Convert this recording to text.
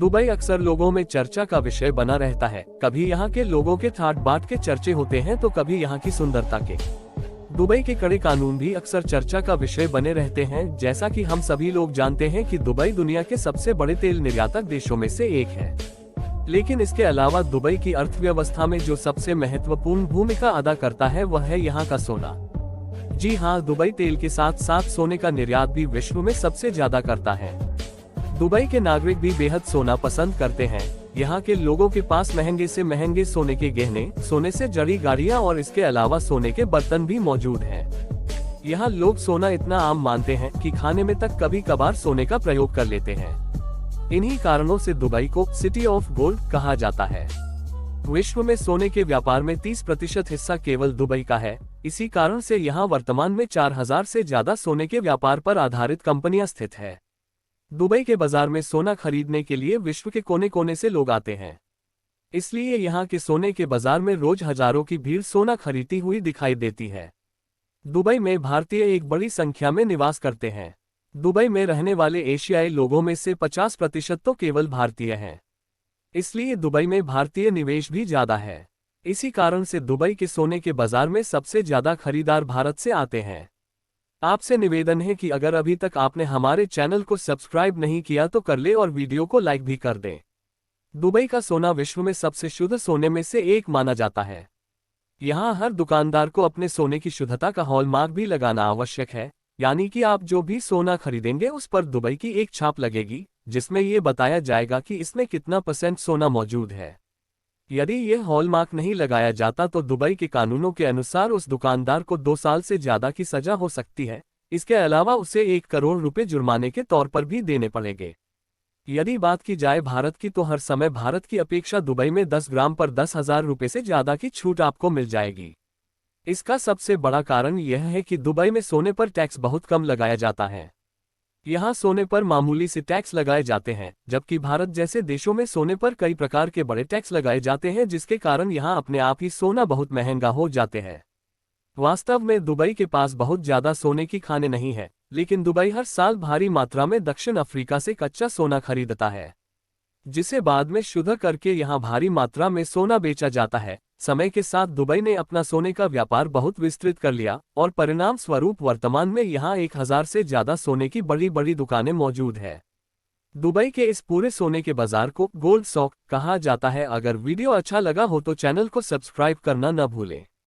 Dubai अक्सर लोगों में चर्चा का विषय बना रहता है। कभी यहाँ के लोगों के ठाट बाट के चर्चे होते हैं तो कभी यहाँ की सुंदरता के। दुबई के कड़े कानून भी अक्सर चर्चा का विषय बने रहते हैं। जैसा कि हम सभी लोग जानते हैं कि दुबई दुनिया के सबसे बड़े तेल निर्यातक देशों में से एक है। लेकिन इसके अलावा दुबई की अर्थव्यवस्था में जो सबसे महत्वपूर्ण भूमिका अदा करता है वह है यहाँ का सोना। जी हाँ, दुबई तेल के साथ साथ सोने का निर्यात भी विश्व में सबसे ज्यादा करता है। दुबई के नागरिक भी बेहद सोना पसंद करते हैं। यहाँ के लोगों के पास महंगे से महंगे सोने के गहने, सोने से जड़ी गाड़ियाँ और इसके अलावा सोने के बर्तन भी मौजूद हैं। यहाँ लोग सोना इतना आम मानते हैं कि खाने में तक कभी कभार सोने का प्रयोग कर लेते हैं। इन्हीं कारणों से दुबई को सिटी ऑफ गोल्ड कहा जाता है। विश्व में सोने के व्यापार में 30% हिस्सा केवल दुबई का है। इसी कारण से यहाँ वर्तमान में 4000 से ज्यादा सोने के व्यापार पर आधारित कंपनियां स्थित है। दुबई के बाजार में सोना खरीदने के लिए विश्व के कोने कोने से लोग आते हैं। इसलिए यहाँ के सोने के बाजार में रोज हजारों की भीड़ सोना खरीदती हुई दिखाई देती है। दुबई में भारतीय एक बड़ी संख्या में निवास करते हैं। दुबई में रहने वाले एशियाई लोगों में से 50% तो केवल भारतीय हैं। इसलिए दुबई में भारतीय निवेश भी ज्यादा है। इसी कारण से दुबई के सोने के बाजार में सबसे ज्यादा खरीदार भारत से आते हैं। आपसे निवेदन है कि अगर अभी तक आपने हमारे चैनल को सब्सक्राइब नहीं किया तो कर ले और वीडियो को लाइक भी कर दें। दुबई का सोना विश्व में सबसे शुद्ध सोने में से एक माना जाता है। यहाँ हर दुकानदार को अपने सोने की शुद्धता का हॉलमार्क भी लगाना आवश्यक है, यानी कि आप जो भी सोना खरीदेंगे उस पर दुबई की एक छाप लगेगी जिसमें ये बताया जाएगा कि इसमें कितना % सोना मौजूद है। यदि यह हॉलमार्क नहीं लगाया जाता तो दुबई के कानूनों के अनुसार उस दुकानदार को 2 साल से ज्यादा की सजा हो सकती है। इसके अलावा उसे 1 करोड़ रुपए जुर्माने के तौर पर भी देने पड़ेंगे। यदि बात की जाए भारत की तो हर समय भारत की अपेक्षा दुबई में 10 ग्राम पर 10,000 रुपए से ज्यादा की छूट आपको मिल जाएगी। इसका सबसे बड़ा कारण यह है कि दुबई में सोने पर टैक्स बहुत कम लगाया जाता है। यहाँ सोने पर मामूली से टैक्स लगाए जाते हैं, जबकि भारत जैसे देशों में सोने पर कई प्रकार के बड़े टैक्स लगाए जाते हैं, जिसके कारण यहाँ अपने आप ही सोना बहुत महंगा हो जाते हैं। वास्तव में दुबई के पास बहुत ज्यादा सोने की खानें नहीं है, लेकिन दुबई हर साल भारी मात्रा में दक्षिण अफ्रीका से कच्चा सोना खरीदता है, जिसे बाद में शुद्ध करके यहाँ भारी मात्रा में सोना बेचा जाता है। समय के साथ दुबई ने अपना सोने का व्यापार बहुत विस्तृत कर लिया और परिणाम स्वरूप वर्तमान में यहाँ 1000 से ज्यादा सोने की बड़ी बड़ी दुकानें मौजूद है। दुबई के इस पूरे सोने के बाजार को गोल्ड सॉक कहा जाता है। अगर वीडियो अच्छा लगा हो तो चैनल को सब्सक्राइब करना न भूलें।